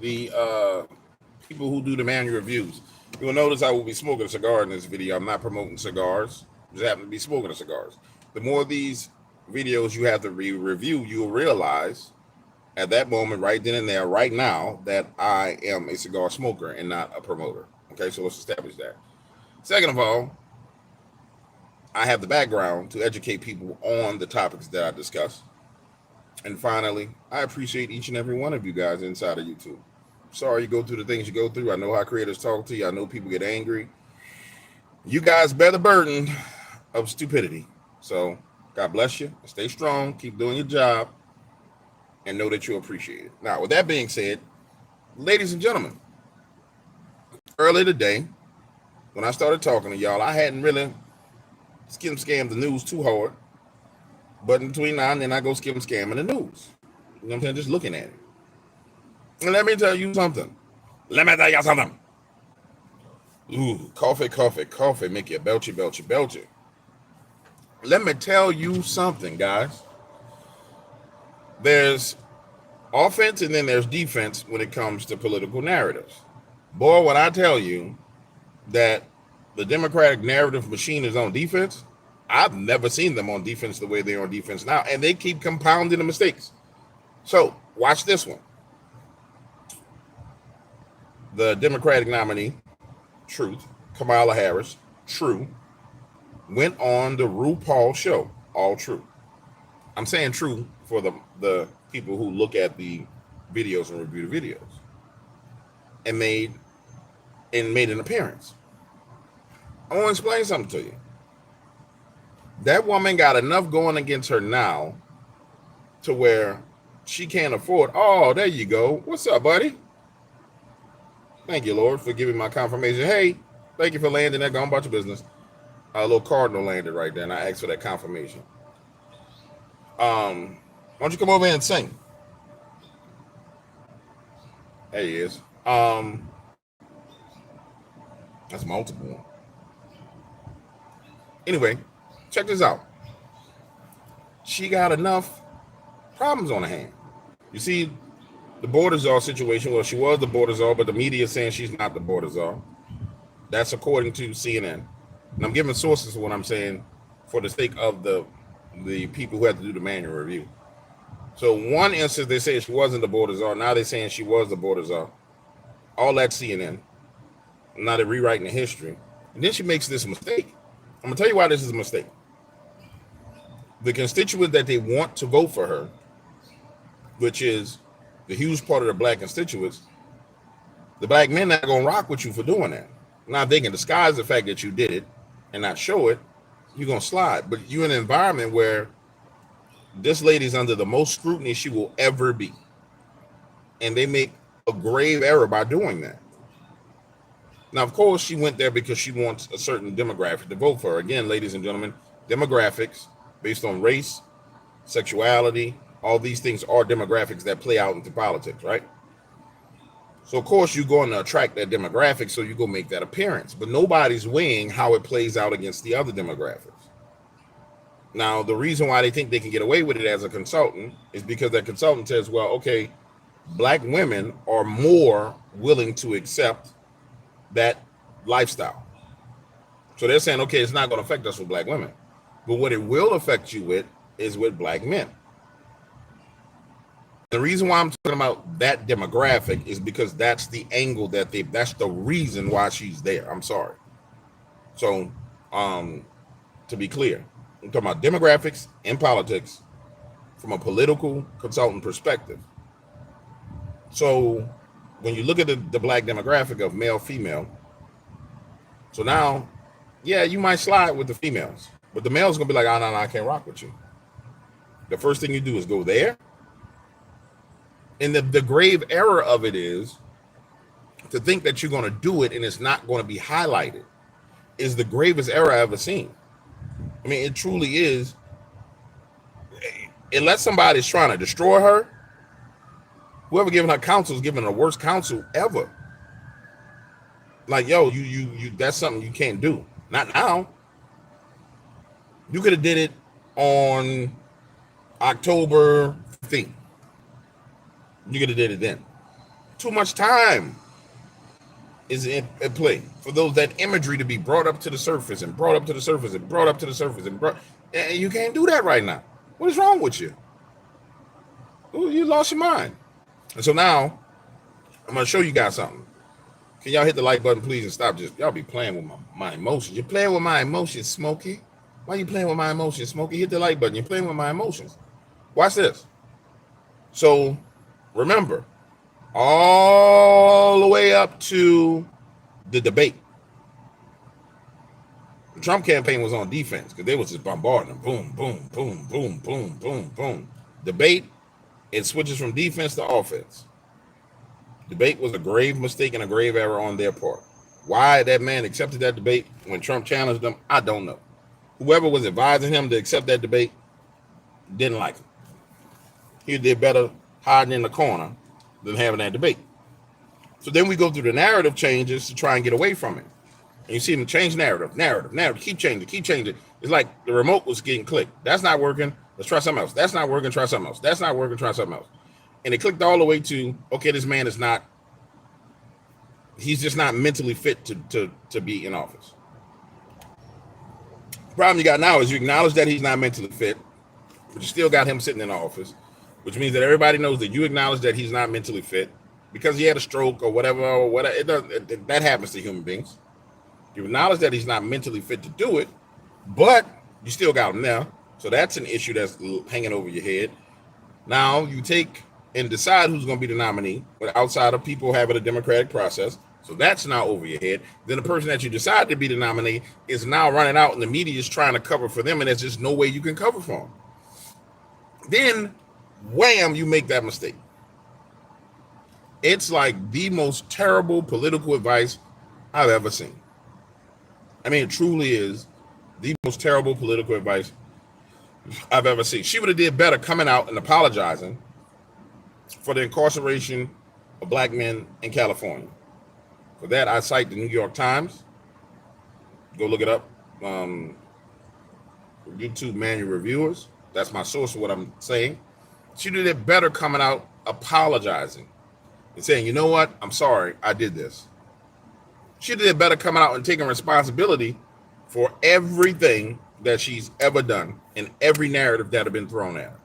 the people who do the manual reviews. You will notice I will be smoking a cigar in this video. I'm not promoting cigars. I just happen to be smoking cigars. The more of these videos you have to review, you'll realize at that moment, right then and there, right now, that I am a cigar smoker and not a promoter. Okay, so let's establish that. Second of all, I have the background to educate people on the topics that I discuss. And finally, I appreciate each and every one of you guys inside of YouTube. Sorry you go through the things you go through. I know how creators talk to you. I know people get angry. You guys bear the burden of stupidity. So God bless you. Stay strong. Keep doing your job. And know that you appreciate it. Now, with that being said, ladies and gentlemen, earlier today, when I started talking to y'all, I hadn't really scammed the news too hard. But in between now and then, I go scamming the news. You know what I'm saying? Just looking at it. And let me tell you something. Ooh, coffee, make you belchy. Let me tell you something, guys. There's offense and then there's defense when it comes to political narratives. Boy, when I tell you that the Democratic narrative machine is on defense, I've never seen them on defense the way they're on defense now, and they keep compounding the mistakes. So, watch this one. The Democratic nominee, Truth, Kamala Harris, true, went on the RuPaul show, all true. I'm saying true for the people who look at the videos and review the videos, and made an appearance. I want to explain something to you. That woman got enough going against her now to where she can't afford. Oh, there you go. What's up, buddy? Thank you, Lord, for giving my confirmation. Hey, thank you for landing that. Go on about your business. A little cardinal landed right there, and I asked for that confirmation. Why don't you come over here and sing? There he is. That's multiple. Anyway, check this out. She got enough problems on her hand. You see, the border czar situation, well, she was the border czar, but the media is saying she's not the border czar. That's according to CNN. And I'm giving sources for what I'm saying for the sake of the people who had to do the manual review. So one instance, they say she wasn't the border czar. Now they're saying she was the border czar. All that CNN. Now they're rewriting the history. And then she makes this mistake. I'm going to tell you why this is a mistake. The constituent that they want to vote for her, which is the huge part of the black constituents, the black men not going to rock with you for doing that. Now, if they can disguise the fact that you did it and not show it, you're going to slide. But you're in an environment where this lady's under the most scrutiny she will ever be. And they make a grave error by doing that. Now, of course, she went there because she wants a certain demographic to vote for her. Again, ladies and gentlemen, demographics based on race, sexuality, all these things are demographics that play out into politics, right? So, of course, you're going to attract that demographic, so you go make that appearance. But nobody's weighing how it plays out against the other demographics. Now, the reason why they think they can get away with it as a consultant is because that consultant says, well, okay, black women are more willing to accept that lifestyle. So they're saying, okay, it's not going to affect us with black women. But what it will affect you with is with black men. The reason why I'm talking about that demographic is because that's the angle that's the reason why she's there. I'm sorry. So, to be clear, I'm talking about demographics in politics from a political consultant perspective. So when you look at the black demographic of male, female, so now, yeah, you might slide with the females, but the male's going to be like, oh, no, I can't rock with you. The first thing you do is go there. And the grave error of it is to think that you're going to do it and it's not going to be highlighted is the gravest error I've ever seen. I mean, it truly is. Unless somebody's trying to destroy her, whoever giving her counsel is giving her the worst counsel ever. Like, yo, you that's something you can't do. Not now. You could have did it on October 15th. You could have did it then. Too much time is at play for that imagery to be brought up to the surface and brought up to the surface and brought up to the surface and you can't do that right now. What is wrong with you? Ooh, you lost your mind. And so now I'm gonna show you guys something. Can y'all hit the like button, please, and stop y'all be playing with my emotions. You're playing with my emotions, Smokey. Why are you playing with my emotions, Smokey? Hit the like button. You're playing with my emotions. Watch this. So remember, all the way up to the debate, the Trump campaign was on defense because they was just bombarding them. Boom, boom, boom, boom, boom, boom, boom. Debate, it switches from defense to offense. Debate was a grave mistake and a grave error on their part. Why that man accepted that debate when Trump challenged them, I don't know. Whoever was advising him to accept that debate didn't like him. He did better hiding in the corner than having that debate. So then we go through the narrative changes to try and get away from it. And you see them change narrative, keep changing. It's like the remote was getting clicked. That's not working. Let's try something else. That's not working. Try something else. That's not working. Try something else. And it clicked all the way to, okay, this man is not, he's just not mentally fit to be in office. The problem you got now is you acknowledge that he's not mentally fit, but you still got him sitting in office, which means that everybody knows that you acknowledge that he's not mentally fit because he had a stroke or whatever. That happens to human beings. You acknowledge that he's not mentally fit to do it, but you still got him there. So that's an issue that's hanging over your head. Now you take and decide who's going to be the nominee, but outside of people having a democratic process. So that's now over your head. Then the person that you decide to be the nominee is now running out and the media is trying to cover for them, and there's just no way you can cover for them. Then, wham, you make that mistake. It's like the most terrible political advice I've ever seen. I mean, it truly is the most terrible political advice I've ever seen. She would have did better coming out and apologizing for the incarceration of black men in California. For that, I cite the New York Times. Go look it up. YouTube manual reviewers. That's my source of what I'm saying. She did it better coming out apologizing and saying, you know what? I'm sorry, I did this. She did it better coming out and taking responsibility for everything that she's ever done and every narrative that have been thrown at her.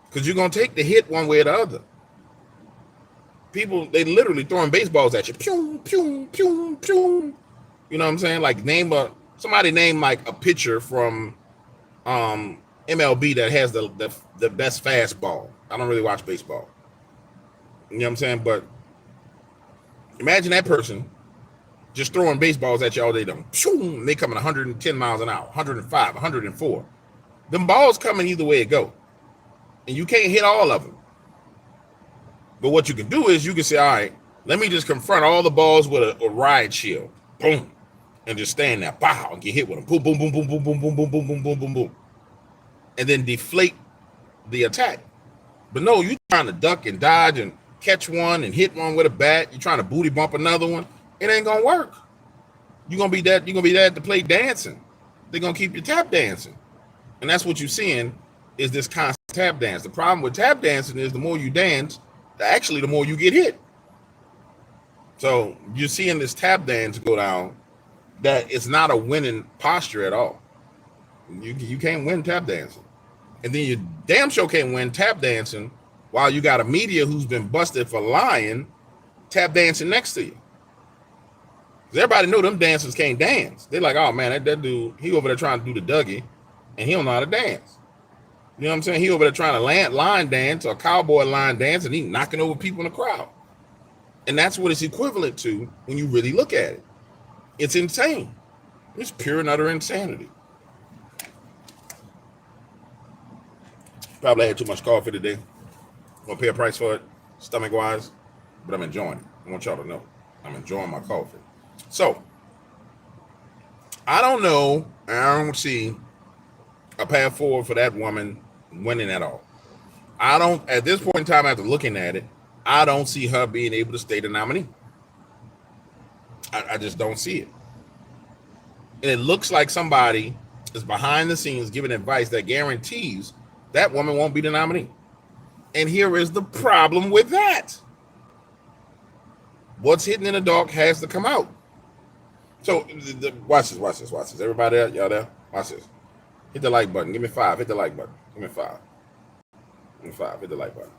Because you're going to take the hit one way or the other. People, they literally throwing baseballs at you. Pew, pew, pew, pew. You know what I'm saying? Like somebody name like a pitcher from MLB that has the best fastball. I don't really watch baseball. You know what I'm saying? But imagine that person just throwing baseballs at you all day long. They coming 110 miles an hour, 105, 104. Them balls coming either way it go. And you can't hit all of them. But what you can do is you can say, all right, let me just confront all the balls with a riot shield. Boom. And just stand there. Pow. And get hit with them. Boom, boom, boom, boom, boom, boom, boom, boom, boom, boom, boom, boom, boom. And then deflate the attack. But no, you trying to duck and dodge and catch one and hit one with a bat. You're trying to booty bump another one. It ain't gonna work. You're gonna be that at the plate dancing. They're gonna keep you tap dancing. And that's what you're seeing is this constant tap dance. The problem with tap dancing is the more you dance, actually the more you get hit. So you're seeing this tap dance go down that it's not a winning posture at all. You can't win tap dancing. And then you damn sure can't win tap dancing while you got a media who's been busted for lying tap dancing next to you. Because everybody know them dancers can't dance. They're like, oh man, that dude, he over there trying to do the Dougie and he don't know how to dance. You know what I'm saying? He over there trying to line dance or cowboy line dance and he knocking over people in the crowd. And that's what it's equivalent to when you really look at it. It's insane. It's pure and utter insanity. Probably had too much coffee today. I'm gonna pay a price for it, stomach wise, but I'm enjoying it. I want y'all to know I'm enjoying my coffee. So I don't know. I don't see a path forward for that woman winning at all. I don't, at this point in time, after looking at it, I don't see her being able to stay the nominee. I just don't see it. And it looks like somebody is behind the scenes giving advice that guarantees that woman won't be the nominee. And here is the problem with that. What's hidden in the dark has to come out. So watch this, watch this, watch this. Everybody out, y'all there? Watch this. Hit the like button. Give me 5. Hit the like button. Give me 5. Give me 5. Hit the like button.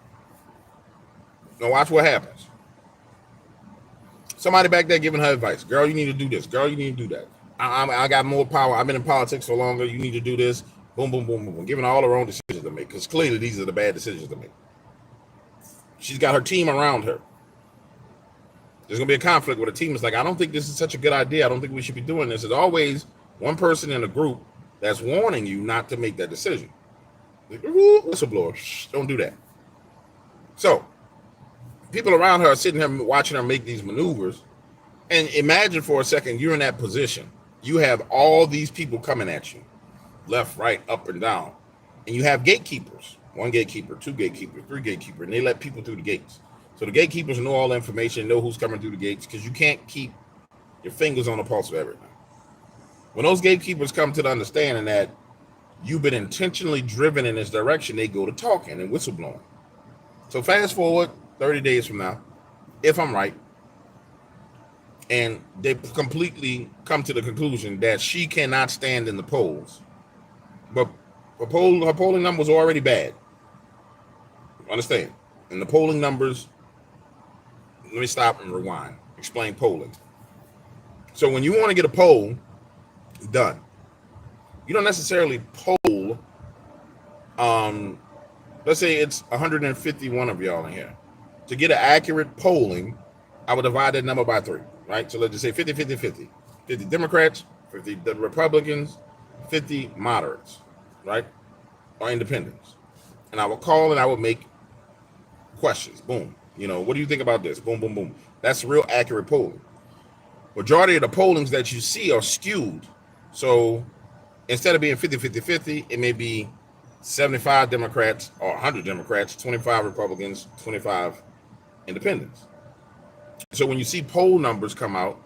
Now watch what happens. Somebody back there giving her advice. Girl, you need to do this. Girl, you need to do that. I got more power. I've been in politics for longer. You need to do this. Boom, boom, boom, boom, boom. Giving all her own decisions to make, because clearly these are the bad decisions to make. She's got her team around her. There's going to be a conflict where the team is like, I don't think this is such a good idea. I don't think we should be doing this. There's always one person in a group that's warning you not to make that decision. Like, whistleblower, don't do that. So people around her are sitting here watching her make these maneuvers. And imagine for a second, you're in that position. You have all these people coming at you, left, right, up, and down. And you have gatekeepers, 1 gatekeeper, 2 gatekeepers, 3 gatekeepers, and they let people through the gates. So the gatekeepers know all the information, know who's coming through the gates, because you can't keep your fingers on the pulse of everything. When those gatekeepers come to the understanding that you've been intentionally driven in this direction, they go to talking and whistleblowing. So fast forward 30 days from now, if I'm right, and they completely come to the conclusion that she cannot stand in the polls. But her polling numbers are already bad. Understand? And the polling numbers, let me stop and rewind. Explain polling. So when you want to get a poll done, you don't necessarily poll, let's say it's 151 of y'all in here. To get an accurate polling, I would divide that number by 3, right? So let's just say 50, 50, 50. 50 Democrats, 50 Republicans, 50 moderates, right? Or independents. And I would call and I would make questions. Boom. You know, what do you think about this? Boom, boom, boom. That's real accurate polling. Majority of the pollings that you see are skewed. So instead of being 50, 50, 50, it may be 75 Democrats or 100 Democrats, 25 Republicans, 25 independents. So when you see poll numbers come out,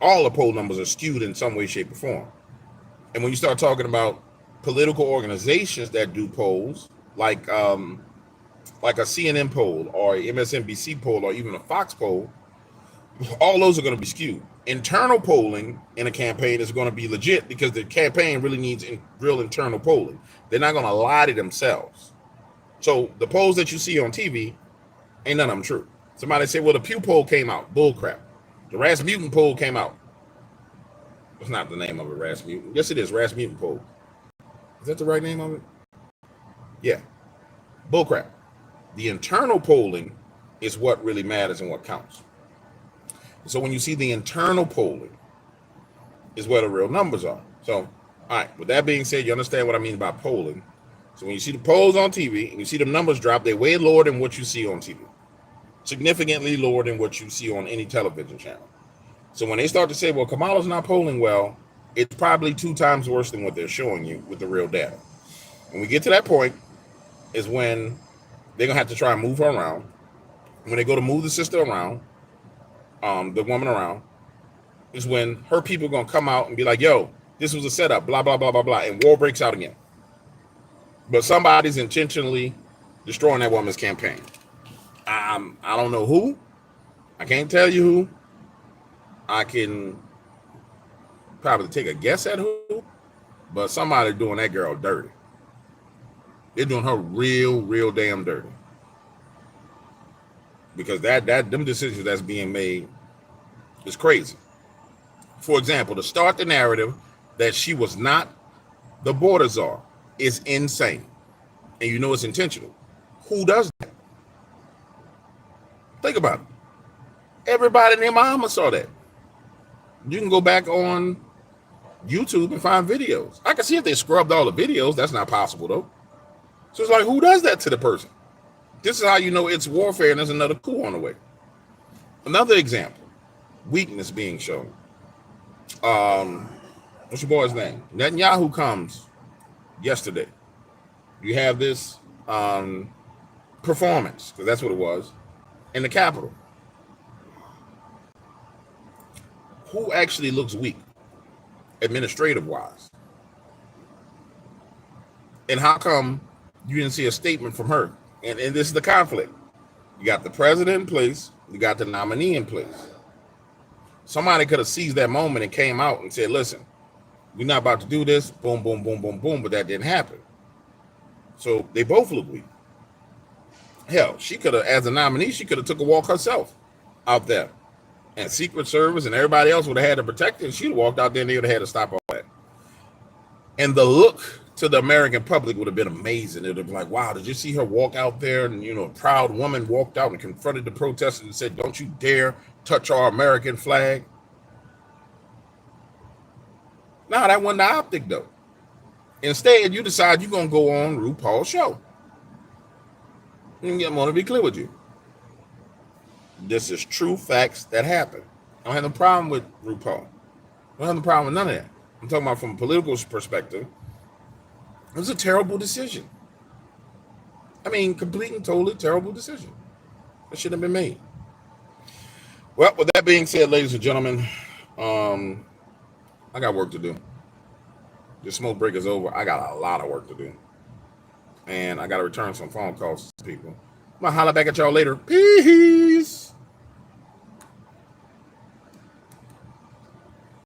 all the poll numbers are skewed in some way, shape, or form. And when you start talking about political organizations that do polls, like a CNN poll or a MSNBC poll or even a Fox poll, all those are going to be skewed. Internal polling in a campaign is going to be legit because the campaign really needs real internal polling. They're not going to lie to themselves. So the polls that you see on TV, ain't none of them true. Somebody say, well, the Pew poll came out. Bull crap. The Rasmussen poll came out. That's not the name of it, Rasmussen. Yes, it is, Rasmussen poll. Is that the right name of it? Yeah. Bull crap. The internal polling is what really matters and what counts. So when you see the internal polling is where the real numbers are. So, all right, with that being said, you understand what I mean by polling. So when you see the polls on TV and you see the numbers drop, they're way lower than what you see on TV. Significantly lower than what you see on any television channel. So when they start to say, well, Kamala's not polling well, it's probably 2 times worse than what they're showing you with the real data. When we get to that point is when they're going to have to try and move her around. When they go to move the sister around, the woman around, is when her people are going to come out and be like, yo, this was a setup, blah, blah, blah, blah, blah, and war breaks out again. But somebody's intentionally destroying that woman's campaign. I don't know who. I can't tell you who. I can probably take a guess at who, but somebody doing that girl dirty. They're doing her real damn dirty. Because them decisions that's being made is crazy. For example, to start the narrative that she was not the border czar is insane. And you know it's intentional. Who does that? Think about it. Everybody and their mama saw that. You can go back on YouTube and find videos. I can see if they scrubbed all the videos. That's not possible, though. So it's like, who does that to the person? This is how you know it's warfare and there's another coup on the way. Another example. Weakness being shown. What's your boy's name? Netanyahu comes yesterday. You have this performance, because that's what it was, in the Capitol. Who actually looks weak, administrative-wise? And how come you didn't see a statement from her? And this is the conflict. You got the president in place. You got the nominee in place. Somebody could have seized that moment and came out and said, listen, we're not about to do this. Boom, boom, boom, boom, boom. But that didn't happen. So they both look weak. Hell, she could have, as a nominee, she could have took a walk herself out there. And Secret Service and everybody else would have had to protect her. She'd have walked out there and they would have had to stop all that. And the look to the American public would have been amazing. It would have been like, wow, did you see her walk out there? And, a proud woman walked out and confronted the protesters and said, don't you dare touch our American flag. Nah, that wasn't the optic, though. Instead, you decide you're going to go on RuPaul's show. I want to be clear with you. This is true facts that happen. I don't have no problem with RuPaul. I don't have no problem with none of that. I'm talking about from a political perspective. It was a terrible decision. I mean, complete and totally terrible decision. That shouldn't have been made. Well, with that being said, ladies and gentlemen, I got work to do. This smoke break is over. I got a lot of work to do. And I got to return some phone calls to people. I'm going to holler back at y'all later. Peace.